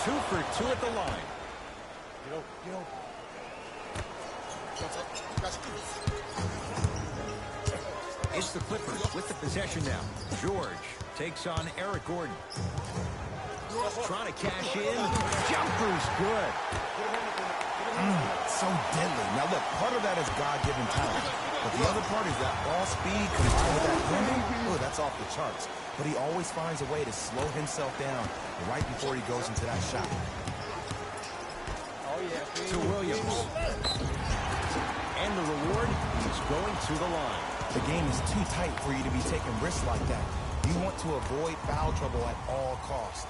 2 for 2 at the line. It's the Clippers with the possession now. George takes on Eric Gordon. Trying to cash in. Jumper's good. So deadly. Now, look, part of that is God-given talent. But the other part is that ball speed combined with that handle. Oh, that's off the charts. But he always finds a way to slow himself down right before he goes into that shot. To Williams. And the reward, he's going to the line. The game is too tight for you to be taking risks like that. You want to avoid foul trouble at all costs.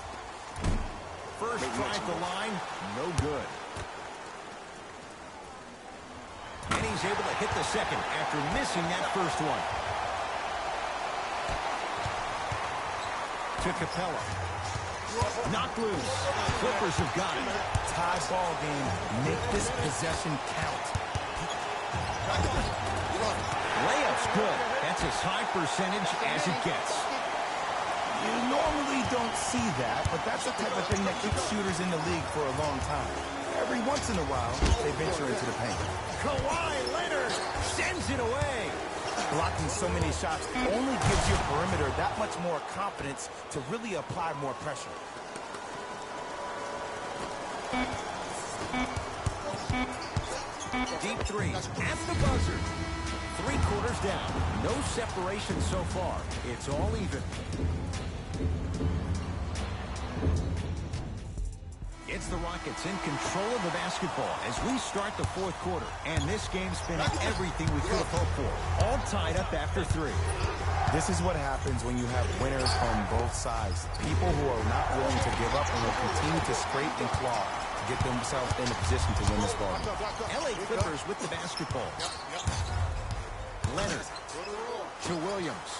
First try at the line, no good. And he's able to hit the second after missing that first one. To Capella. Knocked loose. Clippers have got it. Tie ball game. Make this possession count. Layup's good. That's as high percentage as it gets. You normally don't see that, but that's the type of thing that keeps shooters in the league for a long time. Every once in a while, they venture into the paint. Kawhi Leonard sends it away. Blocking so many shots only gives your perimeter that much more confidence to really apply more pressure. Deep three at the buzzer. 3 quarters down. No separation so far. It's all even. It's the Rockets in control of the basketball as we start the 4th quarter. And this game's been everything we could have hoped for. All tied up after 3. This is what happens when you have winners on both sides. People who are not willing to give up and will continue to scrape and claw to get themselves in a position to win this ball. LA Clippers with the basketball. Leonard to Williams.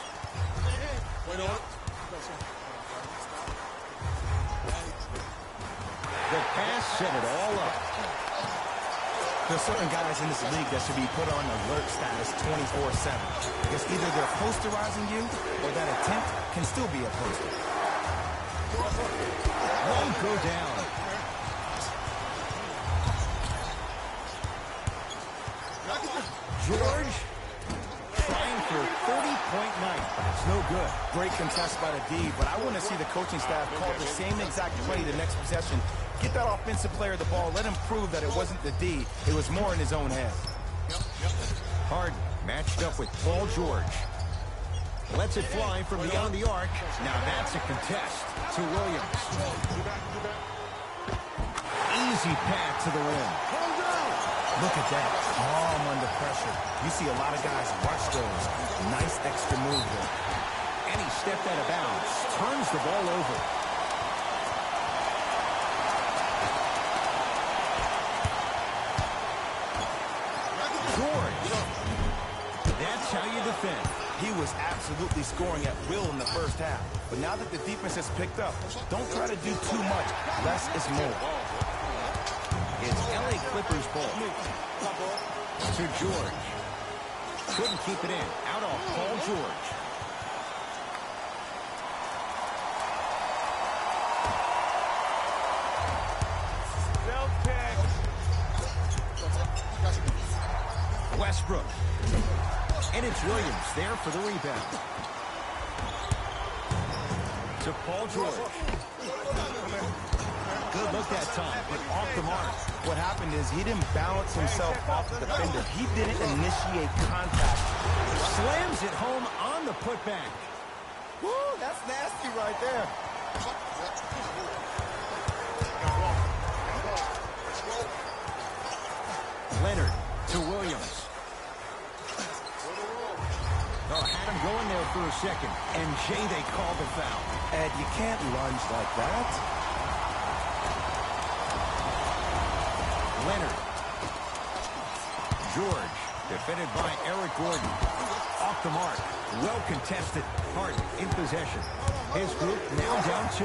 The pass set it all up. There's certain guys in this league that should be put on alert status 24/7. Because either they're posterizing you or that attempt can still be a poster. Won't go down. George trying for 30-point night, but it's no good. Great contest by the D, but I want to see the coaching staff call the same exact play the next possession. Get that offensive player the ball. Let him prove that it wasn't the D. It was more in his own head. Harden matched up with Paul George. Lets it fly from beyond the arc. Now that's a contest to Williams. Easy path to the rim. Look at that. Calm under pressure. You see a lot of guys rush those. Nice extra move there. And he stepped out of bounds. Turns the ball over. George. That's how you defend. He was absolutely scoring at will in the first half. But now that the defense has picked up, don't try to do too much. Less is more. It's LA Clippers ball. To George. Couldn't keep it in. Out off Paul George. Westbrook. And it's Williams there for the rebound. To Paul George. Good look that time, but off the mark. What happened is he didn't balance himself off the defender. He didn't initiate contact. Slams it home on the putback. Woo, that's nasty right there. Leonard to Williams. Oh, had him going there for a second. And Jay, they call the foul. Ed, you can't lunge like that. Leonard. George, defended by Eric Gordon. Off the mark. Well contested. Harden in possession. His group now down 2.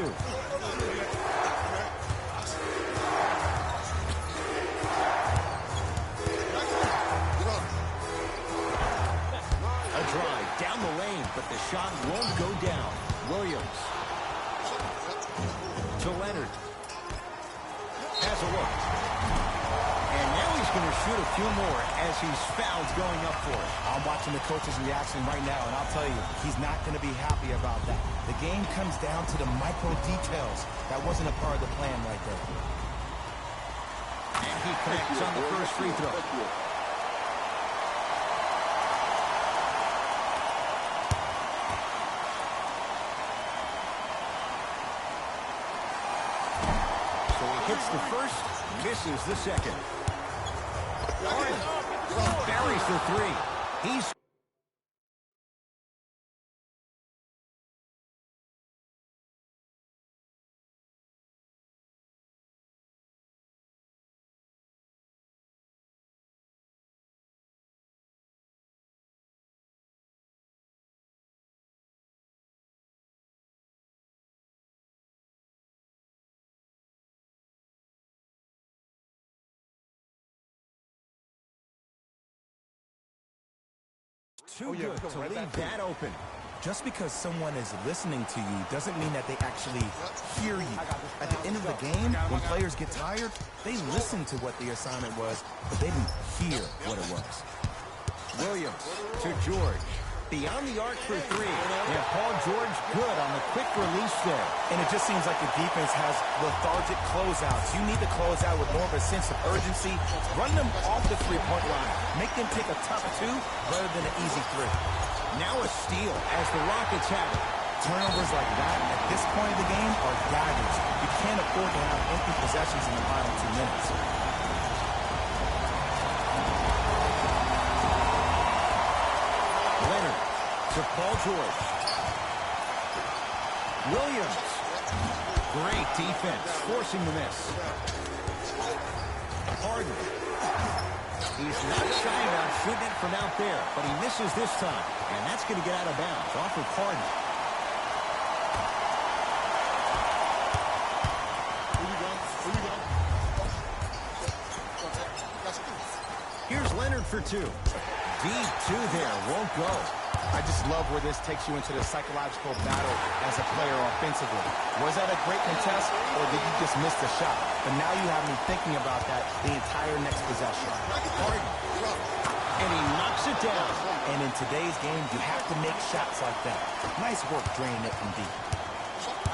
A drive down the lane, but the shot won't go down. Williams. To Leonard. a look. And now he's going to shoot a few more as he's fouled going up for it. I'm watching the coach's reaction right now, and I'll tell you, he's not going to be happy about that. The game comes down to the micro details. That wasn't a part of the plan right there. And he connects on the first free throw. So he hits the first, misses the second. Buries the three. He's too good to leave that open. Just because someone is listening to you doesn't mean that they actually hear you. At the end of the game, when players get tired, they listen to what the assignment was, but they didn't hear what it was. Williams to George. Beyond the arc for three. And Paul George good on the quick release there. And it just seems like the defense has lethargic closeouts. You need to close out with more of a sense of urgency. Run them off the three-point line. Make them take a tough two rather than an easy three. Now a steal as the Rockets have it. Turnovers like that at this point of the game are daggers. You can't afford to have empty possessions in the final 2 minutes. Leonard to Paul George. Williams. Great defense, forcing the miss. Harden. He's not shy about shooting it from out there, but he misses this time. And that's going to get out of bounds off of Harden. Here's Leonard for two. Deep two there, won't go. I just love where this takes you into the psychological battle as a player offensively. Was that a great contest, or did you just miss the shot? But now you have me thinking about that the entire next possession. Harden. And he knocks it down. And in today's game, you have to make shots like that. Nice work draining it from deep.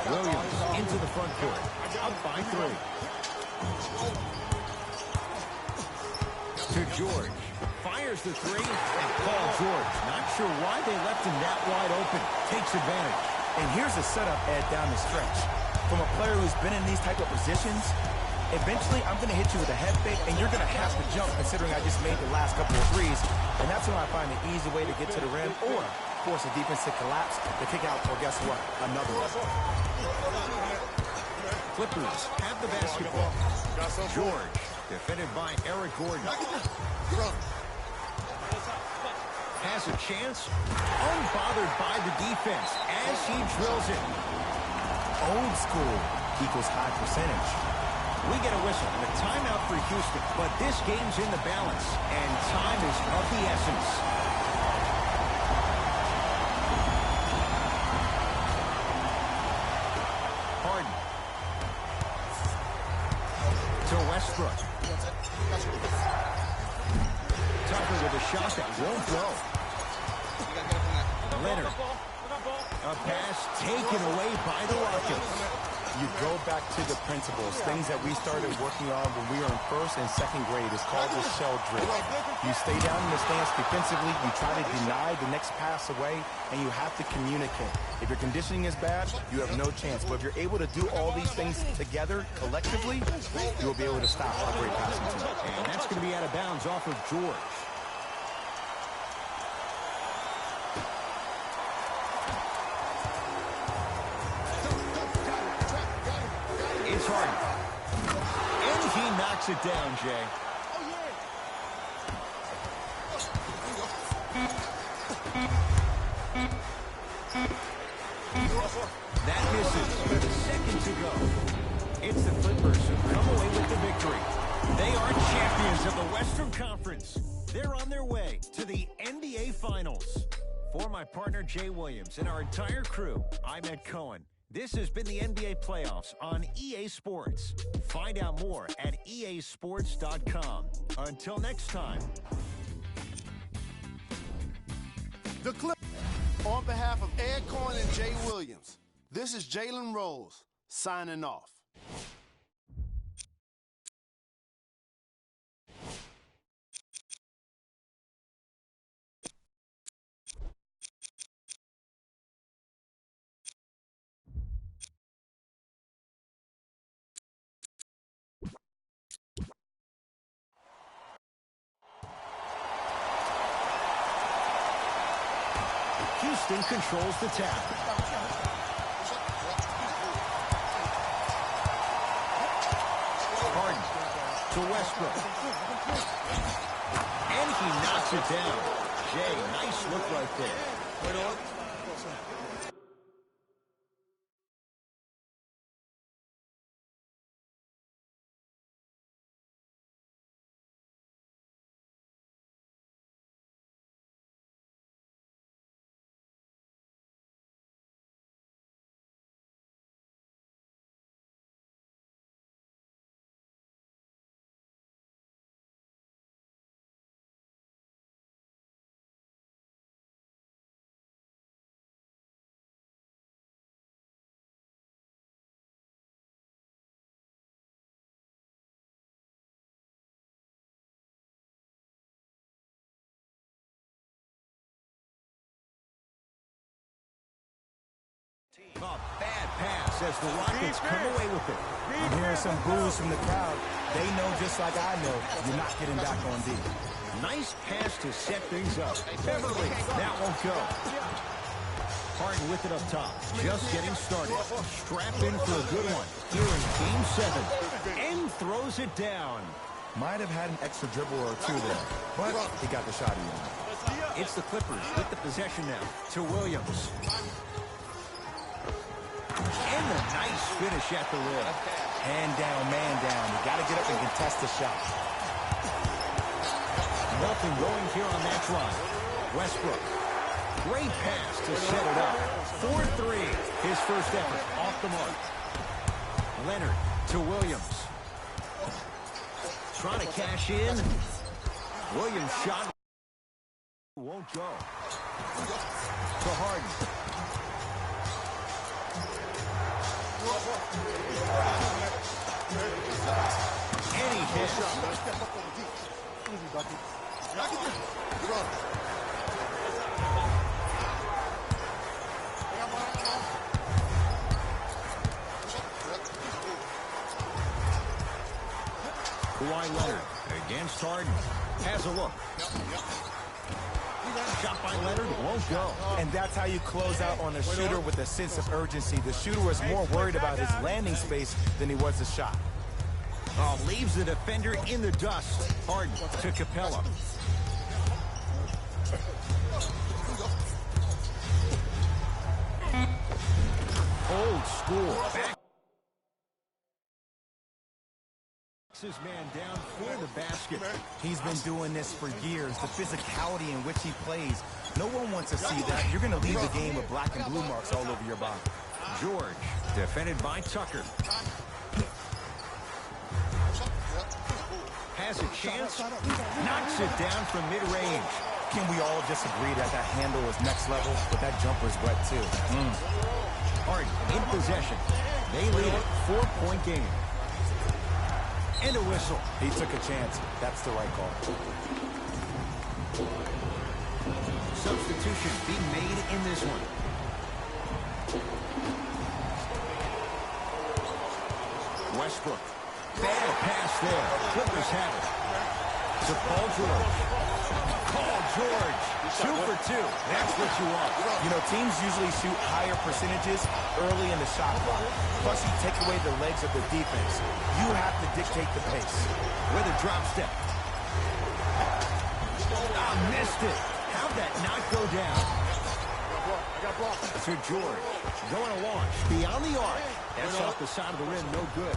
Williams into the front court. Up by three. To George. Fires the three. And Paul George. Not sure why they left him that wide open. Takes advantage. And here's a setup, Ed, down the stretch. From a player who's been in these type of positions, eventually I'm going to hit you with a head fake, and you're going to have to jump considering I just made the last couple of threes. And that's when I find an easy way to get to the rim or force a defense to collapse, to kick out, or guess what? Another one. Clippers have the basketball. George, defended by Eric Gordon. Has a chance, unbothered by the defense as he drills it. Old school equals high percentage. We get a whistle and a timeout for Houston, but this game's in the balance, and time is of the essence. Harden. To Westbrook. Tucker with a shot that won't go. Leonard. A pass taken away by the Rockets. You go back to the principles, things that we started working on when we were in first and second grade. It's called the shell drill. You stay down in the stance defensively, you try to deny the next pass away, and you have to communicate. If your conditioning is bad, you have no chance. But if you're able to do all these things together, collectively, you'll be able to stop a great passing team. And that's going to be out of bounds off of George. It's Harden. And he knocks it down, Jay. That misses with a second to go. It's the Clippers who come away with the victory. They are champions of the Western Conference. They're on their way to the NBA Finals. For my partner, Jay Williams, and our entire crew, I'm Ed Cohen. This has been the NBA playoffs on EA Sports. Find out more at easports.com. Until next time. The clip. On behalf of Ed Coyne and Jay Williams, this is Jalen Rose signing off. Houston controls the tap. Harden to Westbrook. And he knocks it down. Jay, nice look right there. A bad pass as the Rockets come away with it. I'm hearing some boos from the crowd. They know just like I know you're not getting back on D. Nice pass to set things up. Beverly, that won't go. Harden with it up top. Just getting started. Strap in for a good one here in Game 7. And throws it down. Might have had an extra dribble or two there, but he got the shot in. It's the Clippers with the possession now to Williams. And a nice finish at the rim. Hand down, man down. You got to get up and contest the shot. Nothing going here on that drive. Westbrook. Great pass to set it up. 4-3. His first effort off the mark. Leonard to Williams. Trying to cash in. Williams shot. Won't go. To Harden. And he hits. Kawhi Leonard against Harden. Has a look. Shot by Leonard won't go. And that's how you close out on a shooter with a sense of urgency. The shooter was more worried about his landing space than he was the shot. Oh, leaves the defender in the dust. Harden to Capella. Old school. Back. His man down for the basket. He's been doing this for years. The physicality in which he plays. No one wants to see that. You're going to leave the game with black and blue marks all over your body. George, defended by Tucker. Has a chance. Knocks it down from mid-range. Can we all just agree that that handle is next level, but that jumper's wet too? Harden in possession. They lead it. 4-point game. And a whistle. He took a chance. That's the right call. Substitution being made in this one. Westbrook. Bad pass there. Clippers have it. To Paul George. Paul George. 2 for 2. That's what you want. You know, teams usually shoot higher percentages early in the shot clock. Plus, you take away the legs of the defense. You have to dictate the pace. With a drop step. Missed it. How'd that not go down? To George. Going to launch. Beyond the arc. That's off the side of the rim. No good.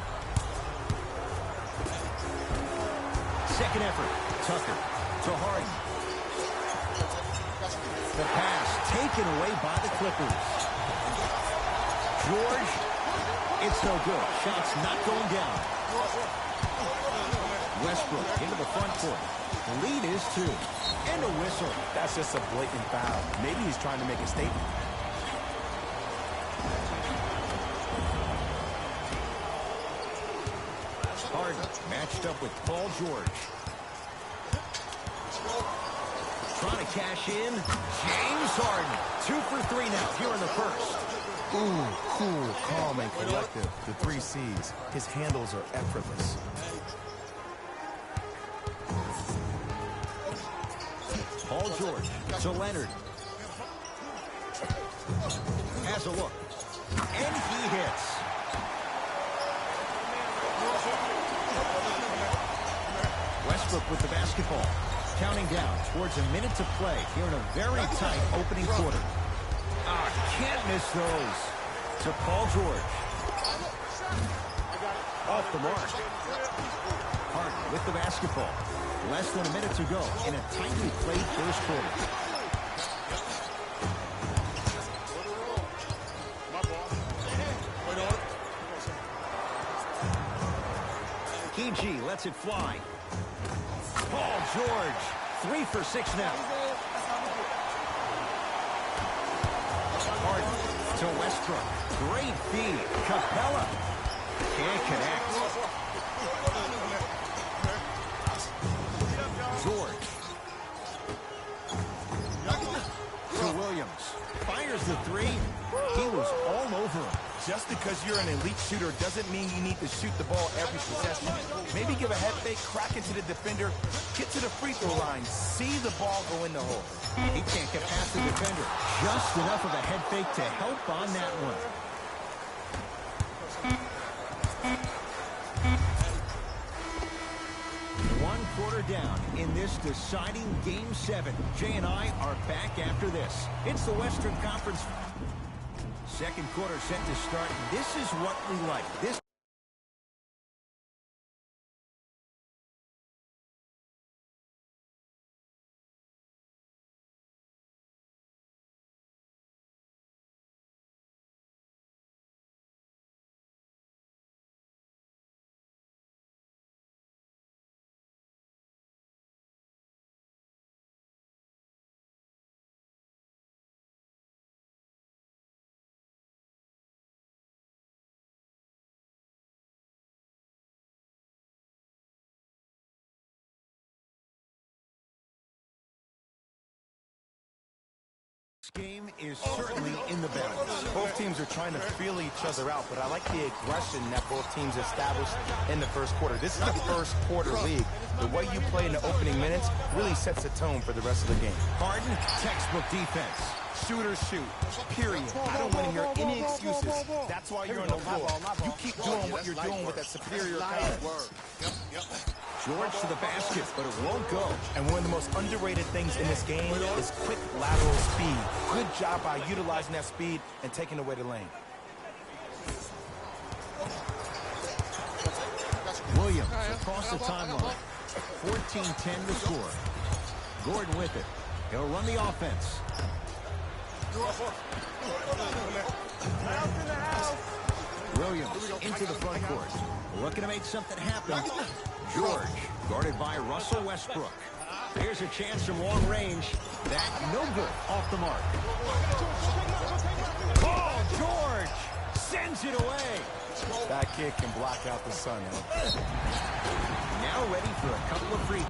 Second effort. Tucker to Harden. The pass taken away by the Clippers. George. It's no good. Shot's not going down. Westbrook into the front court. The lead is 2. And a whistle. That's just a blatant foul. Maybe he's trying to make a statement. Harden matched up with Paul George. Trying to cash in. James Harden. 2 for 3 now here in the first. Ooh, cool, calm, and collective. The 3 C's. His handles are effortless. Paul George to Leonard. Has a look. And he hits. Westbrook with the basketball. Counting down towards a minute to play here in a very tight opening quarter. Can't miss those. To Paul George. Off the mark. Harden with the basketball. Less than a minute to go in a tightly played first quarter. KG lets it fly. Paul George, 3 for 6 now. Harden to Westbrook. Great feed. Capella. Can't connect. George. To Williams. Fires the 3. He was all over him. Just because you're an elite shooter doesn't mean you need to shoot the ball every possession. Maybe give a head fake, crack into the defender, get to the free throw line, see the ball go in the hole. He can't get past the defender. Just enough of a head fake to help on that one. 1 quarter down in this deciding Game 7. Jay and I are back after this. It's the Western Conference. Second quarter set to start. This is what we like. This game is certainly in the balance. Both teams are trying to feel each other out, but I like the aggression that both teams established in the first quarter. This is a first quarter league. The way you play in the opening minutes really sets the tone for the rest of the game. Harden, textbook defense. Shooters shoot, period. I don't want to hear any excuses. That's why you're on the floor. You keep doing what you're doing with that superior confidence. George to the basket, but it won't go. And one of the most underrated things in this game is quick lateral speed. Good job by utilizing that speed and taking away the lane. Williams across the timeline. 14-10 to score. Gordon with it. He'll run the offense. Williams into the front court. Looking to make something happen. George, guarded by Russell Westbrook. Here's a chance from long range. That no good. Off the mark. Paul George sends it away. That kid can block out the sun. Now ready for a couple of free.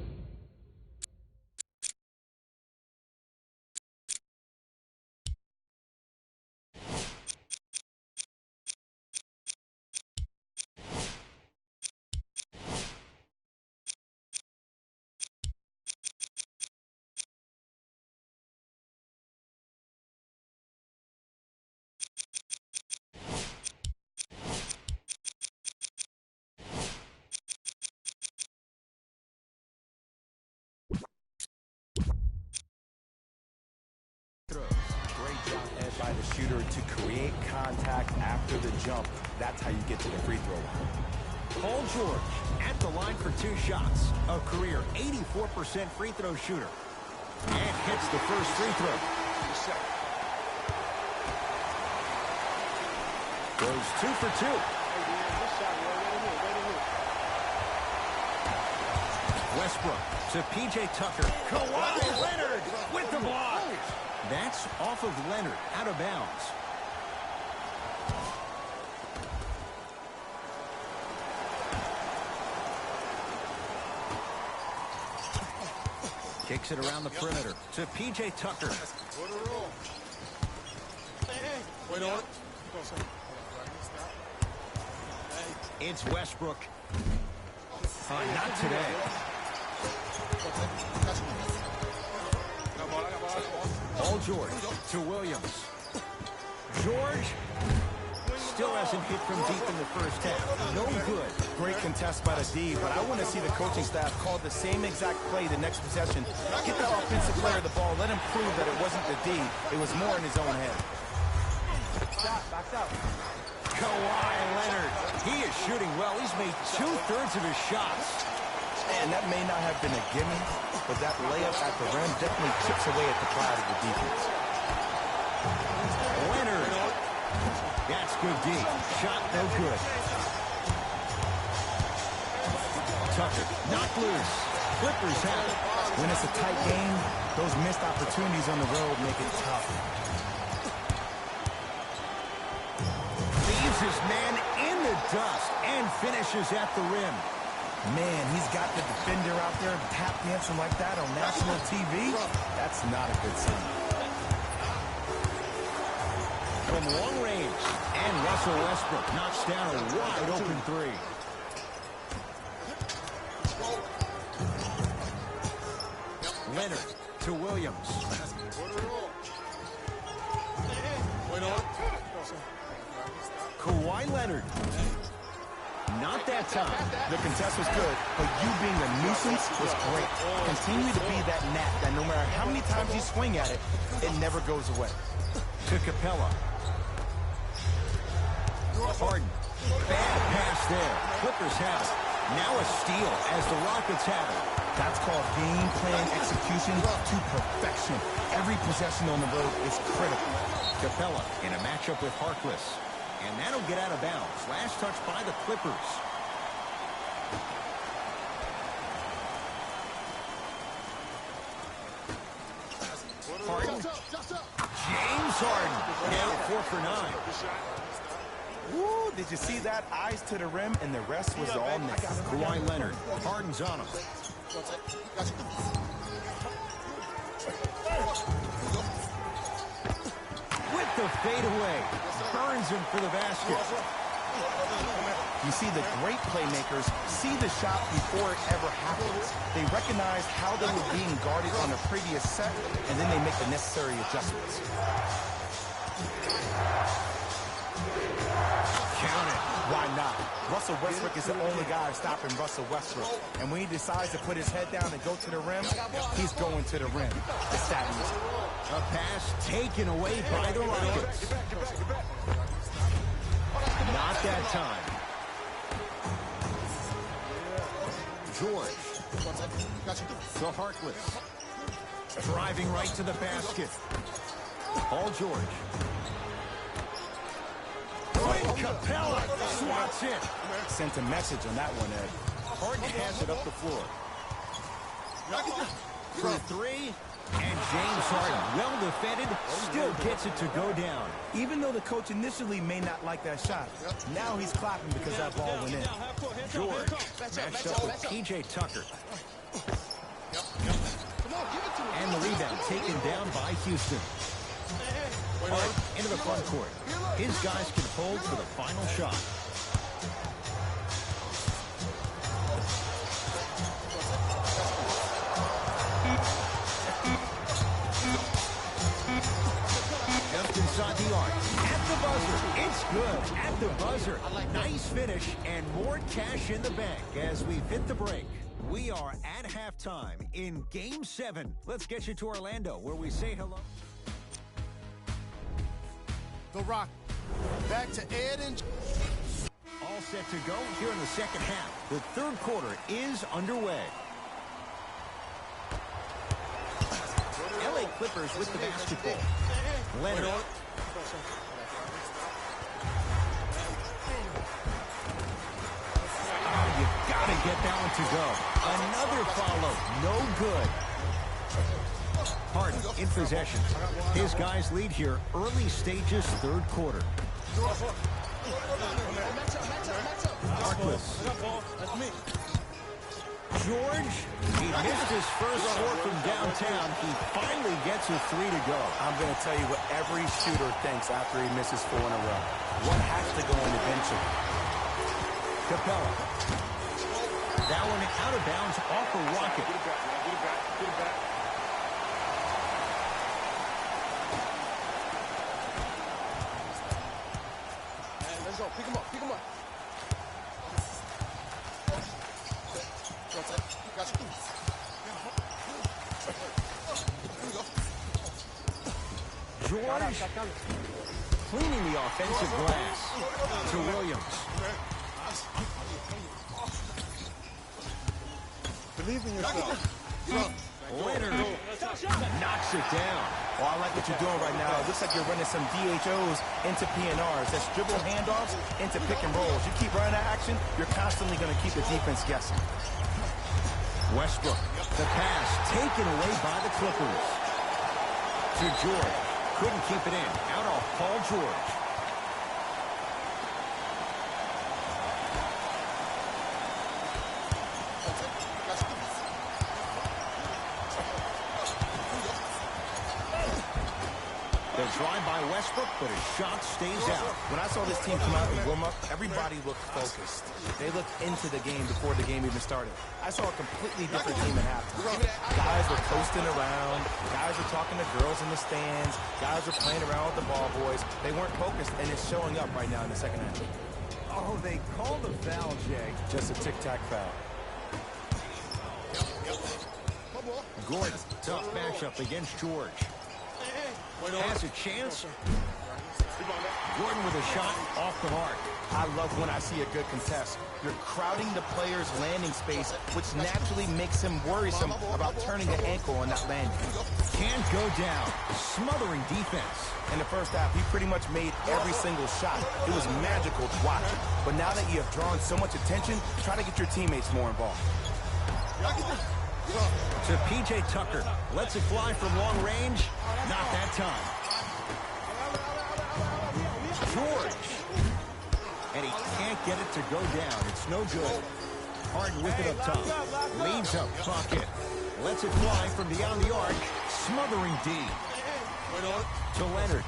By the shooter to create contact after the jump. That's how you get to the free throw line. Paul George at the line for 2 shots. A career 84% free throw shooter. And hits the first free throw. Goes 2 for 2. Westbrook to P.J. Tucker. Kawhi Leonard with the block. That's off of Leonard, out of bounds. Kicks it around the perimeter to P.J. Tucker. It's Westbrook. Not today. Paul George to Williams. George still hasn't hit from deep in the first half. No good. Great contest by the D, but I want to see the coaching staff call the same exact play the next possession. Get that offensive player the ball. Let him prove that it wasn't the D. It was more in his own head. Back out. Kawhi Leonard. He is shooting well. He's made 2/3 of his shots. And that may not have been a gimme, but that layup at the rim definitely chips away at the pride of the defense. Leonard. That's good D. Shot no good. Tucker knocked loose. Clippers have it. When it's a tight game, those missed opportunities on the road make it tough. Leaves his man in the dust and finishes at the rim. Man, he's got the defender out there tap dancing like that on national TV. That's not a good sign. From long range, and Russell Westbrook knocks down a wide open three. Leonard to Williams. Kawhi Leonard. Not that time. The contest was good, but you being a nuisance was great. Continue to be that gnat that no matter how many times you swing at it, it never goes away. To Capella. Harden. Bad pass there. Clippers have it. Now a steal as the Rockets have it. That's called game plan execution to perfection. Every possession on the road is critical. Capella in a matchup with Harkless. And that'll get out of bounds. Last touch by the Clippers. Harden. James Harden. Now 4 for 9. Woo, did you see that? Eyes to the rim, and the rest was all net. Kawhi Leonard. Harden's on him. With the fadeaway. Burns him for the basket. You see, the great playmakers see the shot before it ever happens. They recognize how they were being guarded on the previous set, and then they make the necessary adjustments. Count it. Why not? Russell Westbrook is the only guy stopping Russell Westbrook. And when he decides to put his head down and go to the rim, he's going to the rim. It's that easy. A pass taken away by the Rockets. Not that time. George. To Harkless. Driving right to the basket. Paul George. Capella swats it. Sent a message on that one, Ed. Harden has it up the floor. For three, and James Harden, well defended, still gets it to go down. Even though the coach initially may not like that shot, now he's clapping because that ball went in. George matched up with P.J. Tucker. And the rebound taken down by Houston. Hart into the front court. His guys can hold for the final shot. Just inside the arc. At the buzzer. It's good. At the buzzer. Nice finish and more cash in the bank as we've hit the break. We are at halftime in Game 7. Let's get you to Orlando where we say hello. The Rock. Back to Ed and... All set to go here in the second half. The third quarter is underway. LA Clippers with the basketball. Leonard. get that one to go. Another follow. No good. Harden in possession. His guys lead here early stages, third quarter. Marquis. George, he missed his first score from downtown. He finally gets a three to go. I'm going to tell you what every shooter thinks after he misses 4 in a row. One has to go in eventually. Capella. That one out of bounds off a rocket. Get it back, man. Get it back. Get it back. Let's go. Pick him up. Pick him up. Got you. George cleaning the offensive glass to Williams. Believe in yourself. Leonard knocks it down. Oh, I like what you're doing right now. It looks like you're running some DHOs into PNRs. That's dribble handoffs into pick and rolls. You keep running that action, you're constantly going to keep the defense guessing. Westbrook, the pass taken away by the Clippers. To George, couldn't keep it in. Out off Paul George. The drive by Westbrook, but his shot stays out. When I saw this team come out and warm up, everybody looked focused. They looked into the game before the game even started. I saw a completely different team at halftime. Guys were coasting around. Guys were talking to girls in the stands. Guys were playing around with the ball boys. They weren't focused, and it's showing up right now in the second half. Oh, they called the foul, Jay. Just a tic-tac foul. Gordon, tough matchup against George. Has a chance. Gordon with a shot off the mark. I love when I see a good contest. You're crowding the player's landing space, which naturally makes him worrisome about turning the ankle on that landing. Can't go down. Smothering defense. In the first half, he pretty much made every single shot. It was magical to watch. But now that you have drawn so much attention, try to get your teammates more involved. To P.J. Tucker. Lets it fly from long range. Not that time. George. And he can't get it to go down. It's no good. Harden with it up top. Leaves a bucket. Lets it fly from beyond the arc. Smothering D. To Leonard.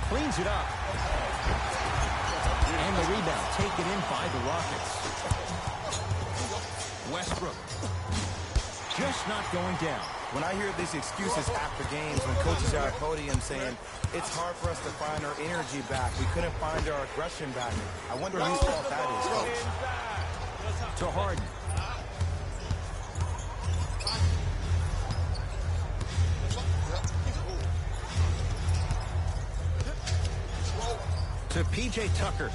Cleans it up. And the rebound taken in by the Rockets. Westbrook. Just not going down. When I hear these excuses after games, when coaches are at podium saying, it's hard for us to find our energy back, we couldn't find our aggression back, I wonder whose fault that is, coach. To Harden. To P.J. Tucker.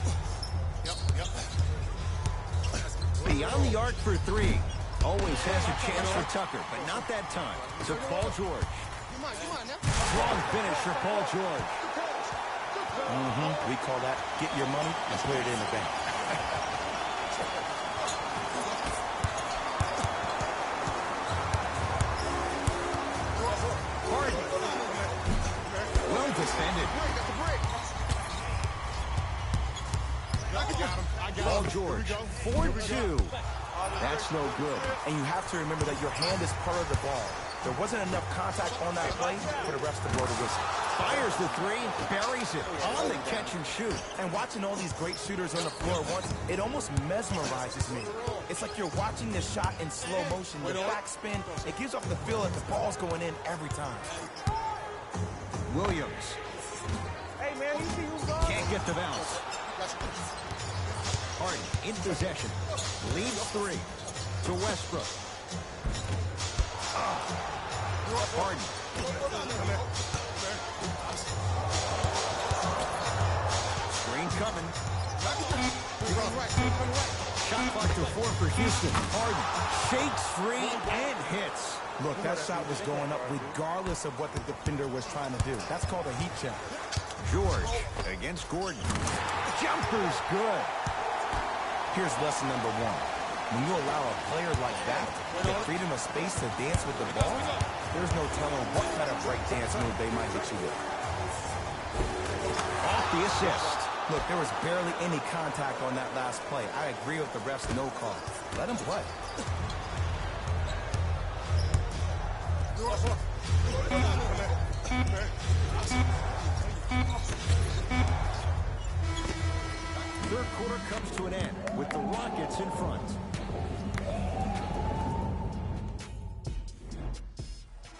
Beyond the arc for three. Always has a chance for Tucker, but not that time. To Paul George. Strong finish for Paul George. We call that get your money and put it in the bank. Harden. Well defended. Paul George, 4-2. That's no good. And you have to remember that your hand is part of the ball. There wasn't enough contact on that play for the refs to blow the whistle. Fires the three, buries it on the catch and shoot. And watching all these great shooters on the floor once, it almost mesmerizes me. It's like you're watching this shot in slow motion. The backspin, it gives off the feel that the ball's going in every time. Williams. Hey, man, you see who's on? Can't get the bounce. Harden in possession. Leads three. To Westbrook. Harden. Screen coming. Shot clock to 4 for Houston. Harden shakes free and hits. Look, that shot was going up regardless of what the defender was trying to do. That's called a heat check. George against Gordon. Jumper's good. Here's lesson number one. When you allow a player like that the freedom of space to dance with the ball, there's no telling what kind of break dance move they might hit you with. Off the assist. Look, there was barely any contact on that last play. I agree with the ref's no call. Let him play. Third quarter comes to an end with the Rockets in front.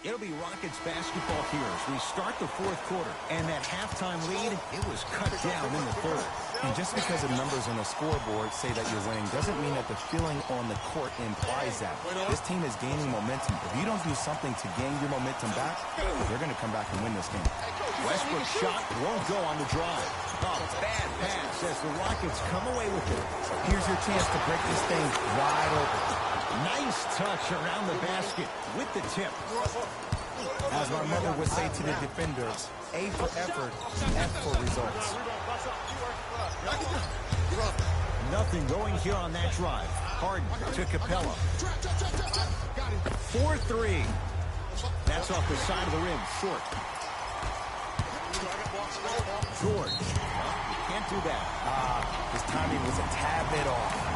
It'll be Rockets basketball here as we start the fourth quarter. And that halftime lead, it was cut down in the third. And just because the numbers on the scoreboard say that you're winning doesn't mean that the feeling on the court implies that. This team is gaining momentum. If you don't do something to gain your momentum back, they're going to come back and win this game. Westbrook's shot won't go on the drive. Oh, bad pass as the Rockets come away with it. Here's your chance to break this thing wide open. Nice touch around the basket with the tip. As my mother would say to the defenders, A for effort, F for results. Nothing going here on that drive. Harden to Capella. 4-3. That's off the side of the rim, short. George. You can't do that. His timing was a tad bit off.